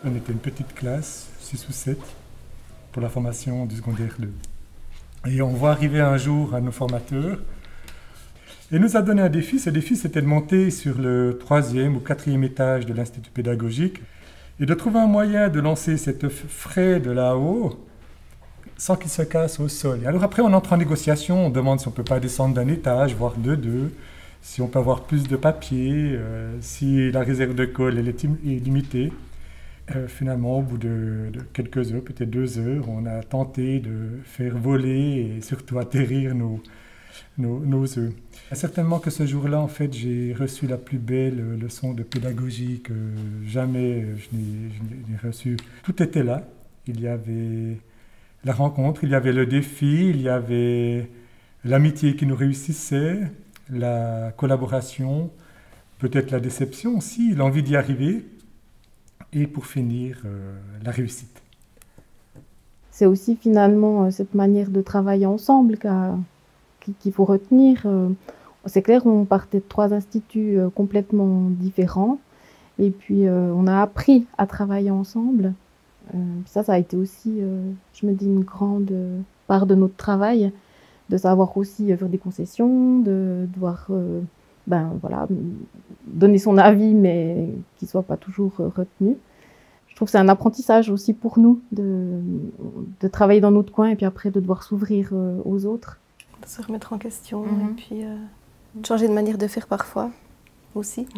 On était une petite classe, 6 ou 7, pour la formation du secondaire 2. Et on voit arriver un jour un de nos formateurs et nous a donné un défi. Ce défi, c'était de monter sur le 3e ou 4e étage de l'Institut pédagogique et de trouver un moyen de lancer cet œuf frais de là-haut sans qu'il se casse au sol. Et alors après, on entre en négociation, on demande si on ne peut pas descendre d'un étage, voire de deux, si on peut avoir plus de papier, si la réserve de colle est limitée. Finalement, au bout de quelques heures, peut-être 2 heures, on a tenté de faire voler et surtout atterrir nos œufs. Certainement que ce jour-là, en fait, j'ai reçu la plus belle leçon de pédagogie que jamais je n'ai reçue. Tout était là. Il y avait la rencontre, il y avait le défi, il y avait l'amitié qui nous réussissait, la collaboration, peut-être la déception aussi, l'envie d'y arriver. Et pour finir, la réussite. C'est aussi finalement cette manière de travailler ensemble qu'il faut retenir. C'est clair, on partait de 3 instituts complètement différents. Et puis, on a appris à travailler ensemble. Ça a été aussi, je me dis, une grande part de notre travail, de savoir aussi faire des concessions, de devoir voilà, donner son avis, mais qu'il ne soit pas toujours retenu. Je trouve que c'est un apprentissage aussi pour nous de travailler dans notre coin et puis après de devoir s'ouvrir aux autres. De se remettre en question et puis de changer de manière de faire parfois aussi.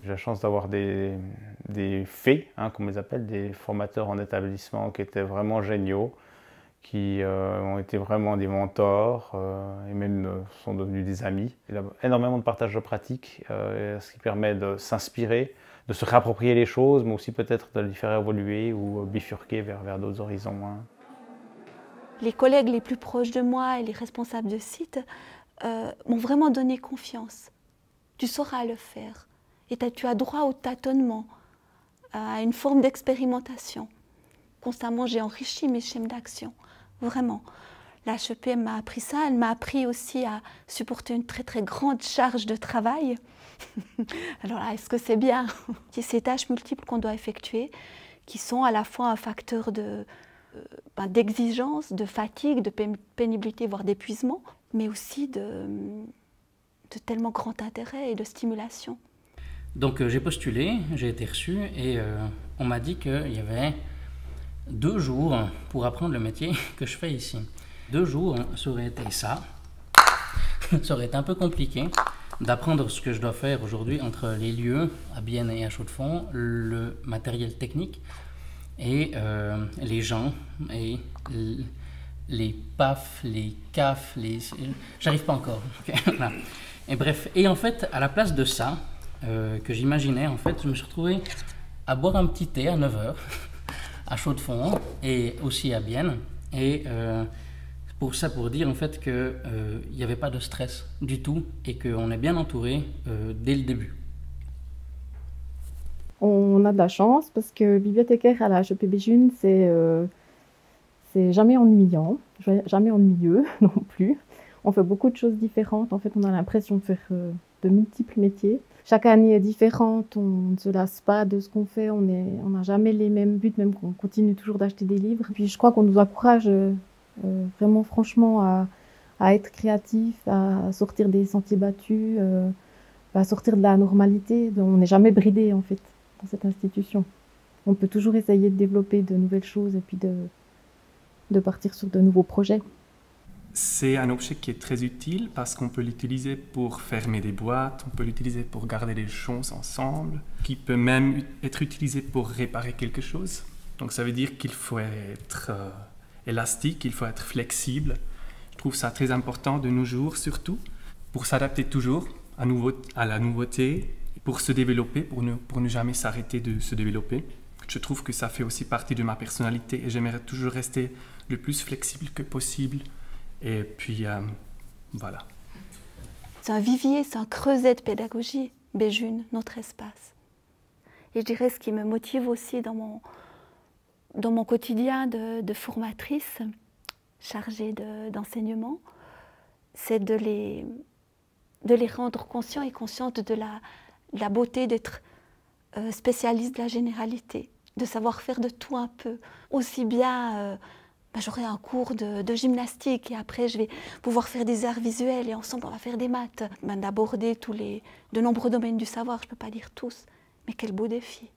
J'ai la chance d'avoir des fées, comme on les appelle, des formateurs en établissement qui étaient vraiment géniaux, qui ont été vraiment des mentors et même sont devenus des amis. Il y a énormément de partage de pratiques, ce qui permet de s'inspirer, de se réapproprier les choses, mais aussi peut-être de les faire évoluer ou bifurquer vers d'autres horizons. Les collègues les plus proches de moi et les responsables de site m'ont vraiment donné confiance. Tu sauras le faire et tu as droit au tâtonnement, à une forme d'expérimentation. Constamment, j'ai enrichi mes schèmes d'action, vraiment. La HEP m'a appris ça, elle m'a appris aussi à supporter une très très grande charge de travail. Alors là, est-ce que c'est bien? Ces tâches multiples qu'on doit effectuer, qui sont à la fois un facteur d'exigence, de fatigue, de pénibilité, voire d'épuisement, mais aussi de tellement grand intérêt et de stimulation. Donc j'ai postulé, j'ai été reçu et on m'a dit qu'il y avait 2 jours pour apprendre le métier que je fais ici. 2 jours, ça aurait été ça. Ça aurait été un peu compliqué d'apprendre ce que je dois faire aujourd'hui entre les lieux à Bienne et à Chaux-de-Fonds, le matériel technique et les gens et les PAF, les CAF, j'arrive pas encore. Voilà. Et bref, et en fait, à la place de ça, que j'imaginais, en fait, je me suis retrouvé à boire un petit thé à 9h à Chaux-de-Fonds et aussi à Bienne. Et pour dire en fait qu'il n'y avait pas de stress du tout et qu'on est bien entouré dès le début. On a de la chance parce que bibliothécaire à la HEP Béjune, c'est jamais ennuyant, jamais ennuyeux non plus. On fait beaucoup de choses différentes. En fait, on a l'impression de faire de multiples métiers. Chaque année est différente, on ne se lasse pas de ce qu'on fait, on n'a jamais les mêmes buts, même qu'on continue toujours d'acheter des livres. Puis je crois qu'on nous encourage vraiment franchement à être créatif, à sortir des sentiers battus, à sortir de la normalité. On n'est jamais bridé en fait dans cette institution. On peut toujours essayer de développer de nouvelles choses et puis de partir sur de nouveaux projets. C'est un objet qui est très utile parce qu'on peut l'utiliser pour fermer des boîtes, on peut l'utiliser pour garder les choses ensemble, qui peut même être utilisé pour réparer quelque chose. Donc ça veut dire qu'il faut être élastique, il faut être flexible. Je trouve ça très important de nos jours surtout, pour s'adapter toujours à la nouveauté, pour se développer, pour ne jamais s'arrêter de se développer. Je trouve que ça fait aussi partie de ma personnalité et j'aimerais toujours rester le plus flexible que possible. Et puis, voilà. C'est un vivier, c'est un creuset de pédagogie, Béjune, notre espace. Et je dirais ce qui me motive aussi dans mon quotidien de formatrice chargée d'enseignement, c'est de les rendre conscients et conscientes de la beauté d'être spécialiste de la généralité, de savoir faire de tout un peu. Aussi bien, j'aurai un cours de gymnastique et après je vais pouvoir faire des arts visuels et ensemble on va faire des maths. D'aborder de nombreux domaines du savoir, je ne peux pas dire tous, mais quel beau défi.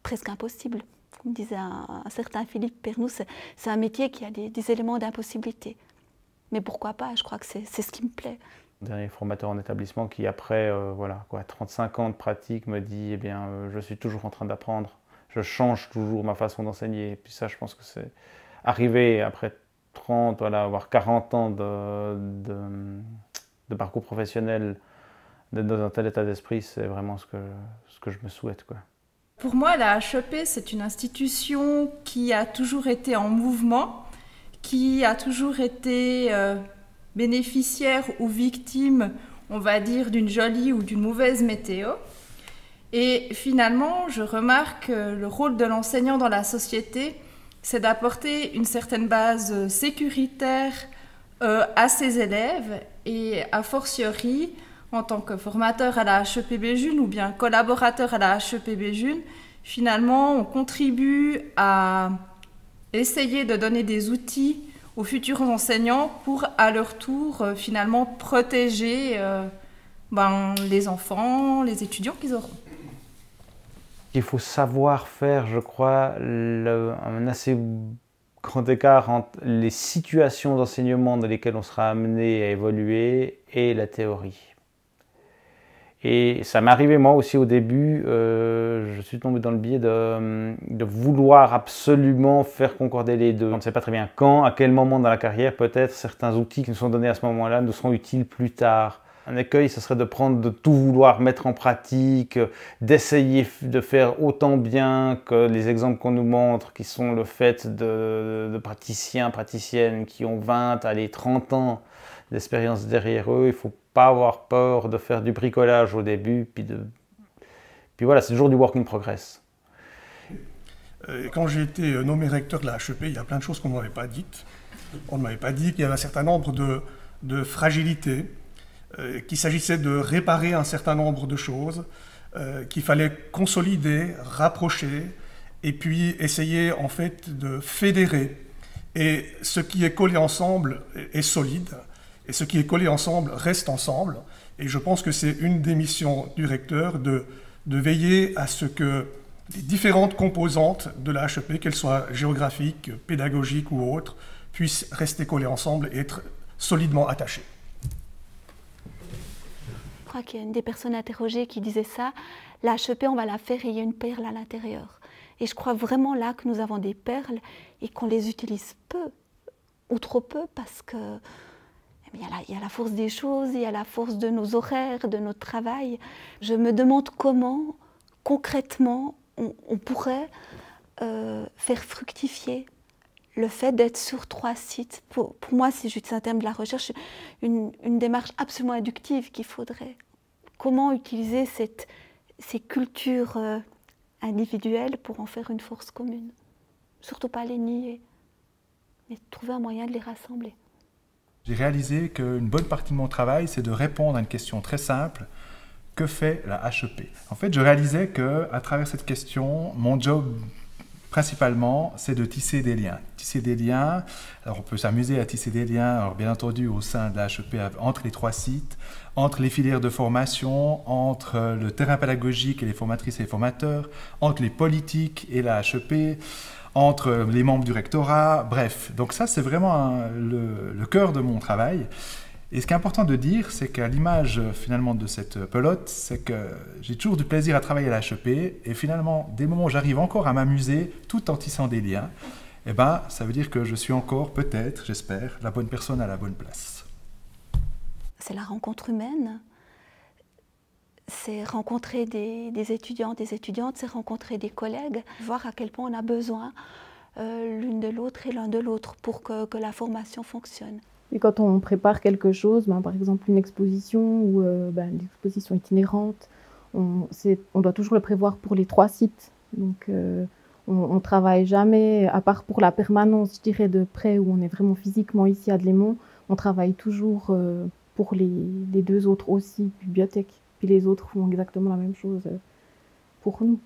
Presque impossible. Comme disait un certain Philippe Pernoud, c'est un métier qui a des éléments d'impossibilité. Mais pourquoi pas, je crois que c'est ce qui me plaît. Le dernier formateur en établissement qui, après 35 ans de pratique, me dit eh bien, je suis toujours en train d'apprendre, je change toujours ma façon d'enseigner. Et puis ça, je pense que c'est arrivé après 30, voire 40 ans de parcours professionnel, d'être dans un tel état d'esprit, c'est vraiment ce que je me souhaite, quoi. Pour moi, la HEP, c'est une institution qui a toujours été en mouvement, qui a toujours été bénéficiaire ou victime, on va dire, d'une jolie ou d'une mauvaise météo. Et finalement, je remarque que le rôle de l'enseignant dans la société, c'est d'apporter une certaine base sécuritaire à ses élèves et a fortiori, en tant que formateur à la HEP Béjune ou bien collaborateur à la HEP Béjune, finalement, on contribue à essayer de donner des outils aux futurs enseignants pour, à leur tour, finalement, protéger les enfants, les étudiants qu'ils auront. Il faut savoir faire, je crois, un assez grand écart entre les situations d'enseignement dans lesquelles on sera amené à évoluer et la théorie. Et ça m'est arrivé moi aussi au début, je suis tombé dans le biais de vouloir absolument faire concorder les deux. On ne sait pas très bien quand, à quel moment dans la carrière, peut-être certains outils qui nous sont donnés à ce moment-là nous seront utiles plus tard. Un écueil, ce serait de tout vouloir mettre en pratique, d'essayer de faire autant bien que les exemples qu'on nous montre, qui sont le fait de praticiens, praticiennes qui ont 20, 30 ans d'expérience derrière eux. Il ne faut pas avoir peur de faire du bricolage au début, puis voilà, c'est toujours du work in progress. Quand j'ai été nommé recteur de la HEP, il y a plein de choses qu'on ne m'avait pas dites. On ne m'avait pas dit qu'il y avait un certain nombre de fragilités, qu'il s'agissait de réparer un certain nombre de choses, qu'il fallait consolider, rapprocher, et puis essayer en fait de fédérer. Et ce qui est collé ensemble est solide, et ce qui est collé ensemble reste ensemble. Et je pense que c'est une des missions du recteur de veiller à ce que les différentes composantes de la HEP, qu'elles soient géographiques, pédagogiques ou autres, puissent rester collées ensemble et être solidement attachées. Je crois qu'il y a une des personnes interrogées qui disait ça, la HEP, on va la faire et il y a une perle à l'intérieur. Et je crois vraiment là que nous avons des perles et qu'on les utilise peu, ou trop peu, parce que il y a la force des choses, il y a la force de nos horaires, de notre travail. Je me demande comment, concrètement, on pourrait faire fructifier le fait d'être sur 3 sites. Pour moi, si j'utilise un terme de la recherche, une démarche absolument inductive qu'il faudrait. Comment utiliser ces cultures individuelles pour en faire une force commune. Surtout pas les nier, mais trouver un moyen de les rassembler. J'ai réalisé qu'une bonne partie de mon travail, c'est de répondre à une question très simple. Que fait la HEP? En fait, je réalisais qu'à travers cette question, mon job, principalement, c'est de tisser des liens. Tisser des liens, alors on peut s'amuser à tisser des liens, alors bien entendu, au sein de la HEP, entre les 3 sites, entre les filières de formation, entre le terrain pédagogique et les formatrices et les formateurs, entre les politiques et la HEP, entre les membres du rectorat, bref. Donc ça, c'est vraiment le cœur de mon travail. Et ce qui est important de dire, c'est qu'à l'image finalement de cette pelote, c'est que j'ai toujours du plaisir à travailler à la HEP, et finalement, des moments où j'arrive encore à m'amuser tout en tissant des liens, eh ben, ça veut dire que je suis encore, peut-être, j'espère, la bonne personne à la bonne place. C'est la rencontre humaine. C'est rencontrer des étudiants, des étudiantes, c'est rencontrer des collègues, voir à quel point on a besoin l'une de l'autre et l'un de l'autre pour que la formation fonctionne. Et quand on prépare quelque chose, par exemple une exposition ou une exposition itinérante, on doit toujours le prévoir pour les 3 sites. Donc on ne travaille jamais, à part pour la permanence, je dirais, de près où on est vraiment physiquement ici à Delémont, on travaille toujours pour les 2 autres aussi, bibliothèques. Puis les autres font exactement la même chose pour nous.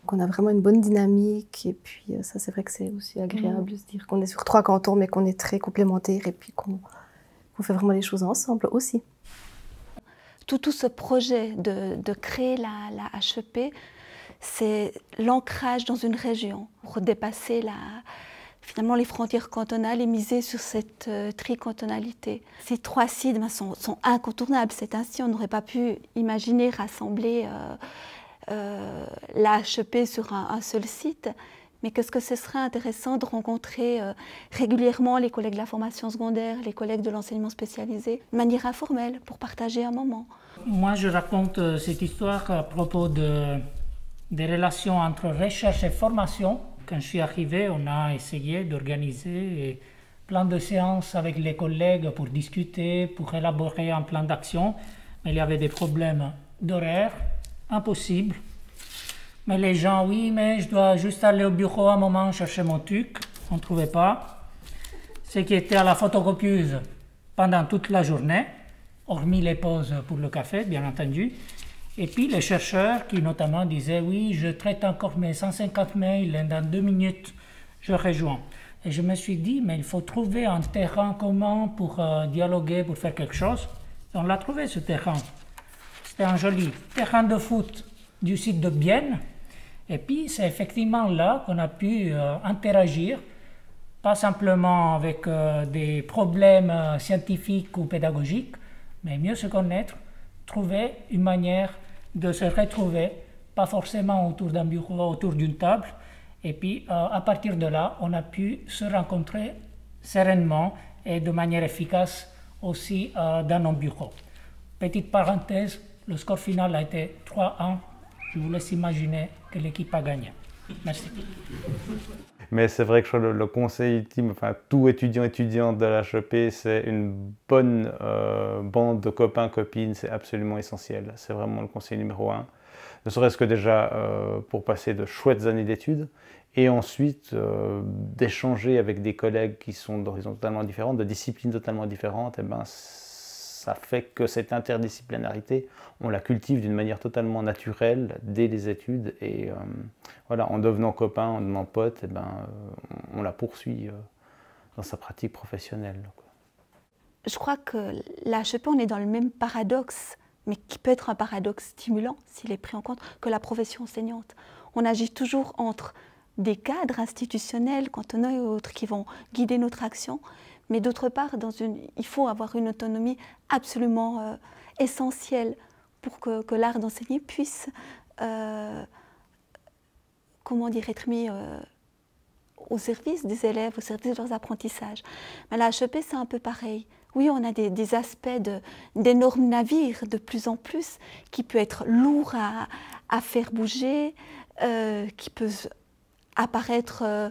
Qu'on a vraiment une bonne dynamique et puis ça c'est vrai que c'est aussi agréable de se dire qu'on est sur 3 cantons mais qu'on est très complémentaires et puis qu'on fait vraiment les choses ensemble aussi. Tout ce projet de créer la HEP, c'est l'ancrage dans une région pour dépasser finalement les frontières cantonales et miser sur cette tricantonalité. Ces 3 sites sont incontournables, c'est ainsi on n'aurait pas pu imaginer rassembler la HEP sur un seul site, mais qu'est-ce que ce serait intéressant de rencontrer régulièrement les collègues de la formation secondaire, les collègues de l'enseignement spécialisé, de manière informelle, pour partager un moment. Moi, je raconte cette histoire à propos des relations entre recherche et formation. Quand je suis arrivé, on a essayé d'organiser plein de séances avec les collègues pour discuter, pour élaborer un plan d'action, mais il y avait des problèmes d'horaire. Impossible. Mais les gens, oui, mais je dois juste aller au bureau un moment chercher mon truc. On ne trouvait pas. Ceux qui étaient à la photocopieuse pendant toute la journée, hormis les pauses pour le café, bien entendu. Et puis les chercheurs qui notamment disaient, oui, je traite encore mes 150 mails, dans 2 minutes, je rejoins. Et je me suis dit, mais il faut trouver un terrain commun pour dialoguer, pour faire quelque chose. Et on l'a trouvé, ce terrain. C'était un joli terrain de foot du site de Bienne. Et puis, c'est effectivement là qu'on a pu interagir, pas simplement avec des problèmes scientifiques ou pédagogiques, mais mieux se connaître, trouver une manière de se retrouver, pas forcément autour d'un bureau, autour d'une table. Et puis, à partir de là, on a pu se rencontrer sereinement et de manière efficace aussi dans nos bureaux. Petite parenthèse, le score final a été 3-1. Je vous laisse imaginer que l'équipe a gagné. Merci. Mais c'est vrai que le conseil ultime, enfin tout étudiant de l'HEP, c'est une bonne bande de copains, copines, c'est absolument essentiel. C'est vraiment le conseil numéro 1. Ne serait-ce que déjà pour passer de chouettes années d'études et ensuite d'échanger avec des collègues qui sont d'horizons totalement différents, de disciplines totalement différentes, et ben, ça fait que cette interdisciplinarité, on la cultive d'une manière totalement naturelle dès les études et voilà, en devenant copain, en devenant pote, et ben, on la poursuit dans sa pratique professionnelle. Je crois que la HEP, on est dans le même paradoxe, mais qui peut être un paradoxe stimulant s'il est pris en compte, que la profession enseignante. On agit toujours entre des cadres institutionnels, cantonaux et autres, qui vont guider notre action, mais d'autre part, il faut avoir une autonomie absolument essentielle pour que l'art d'enseigner puisse être mis au service des élèves, au service de leurs apprentissages. Mais la HEP, c'est un peu pareil. Oui, on a des aspects d'énormes navires de plus en plus qui peuvent être lourds à faire bouger, qui peuvent apparaître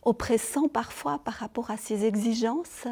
oppressants parfois par rapport à ces exigences.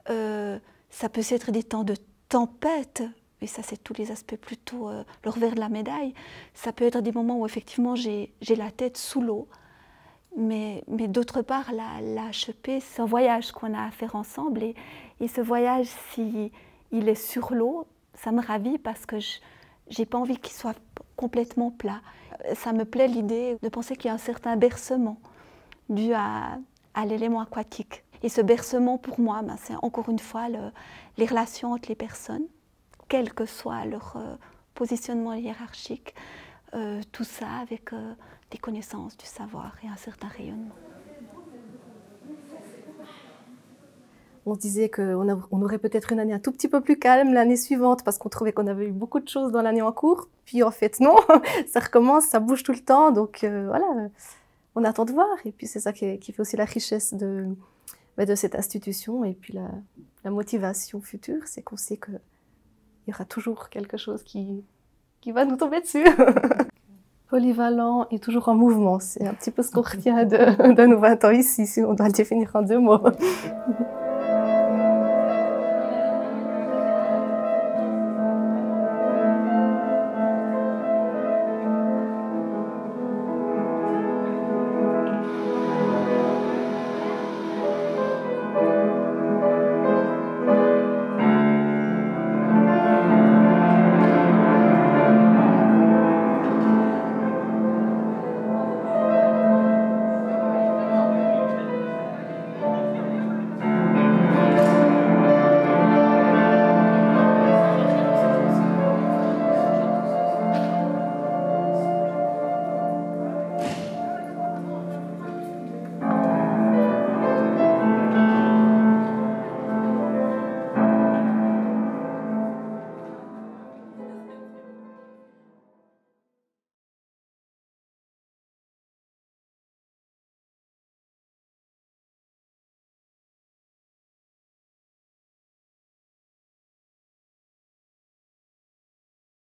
Ça peut être des temps de tempête, et ça c'est tous les aspects plutôt le revers de la médaille. Ça peut être des moments où effectivement j'ai la tête sous l'eau, mais d'autre part la HEP, c'est un voyage qu'on a à faire ensemble, et ce voyage, si il est sur l'eau, ça me ravit parce que j'ai pas envie qu'il soit complètement plat. Ça me plaît l'idée de penser qu'il y a un certain bercement dû à l'élément aquatique. Et ce bercement, pour moi, c'est encore une fois les relations entre les personnes, quel que soit leur positionnement hiérarchique, tout ça avec des connaissances, du savoir et un certain rayonnement. On se disait qu'on aurait peut-être une année un tout petit peu plus calme l'année suivante parce qu'on trouvait qu'on avait eu beaucoup de choses dans l'année en cours. Puis en fait, non, ça recommence, ça bouge tout le temps. Donc voilà, on attend de voir. Et puis c'est ça qui fait aussi la richesse de cette institution. Et puis la motivation future, c'est qu'on sait qu'il y aura toujours quelque chose qui va nous tomber dessus. Polyvalent et toujours en mouvement. C'est un petit peu ce qu'on retient de nos 20 ans ici, si on doit le définir en 2 mots.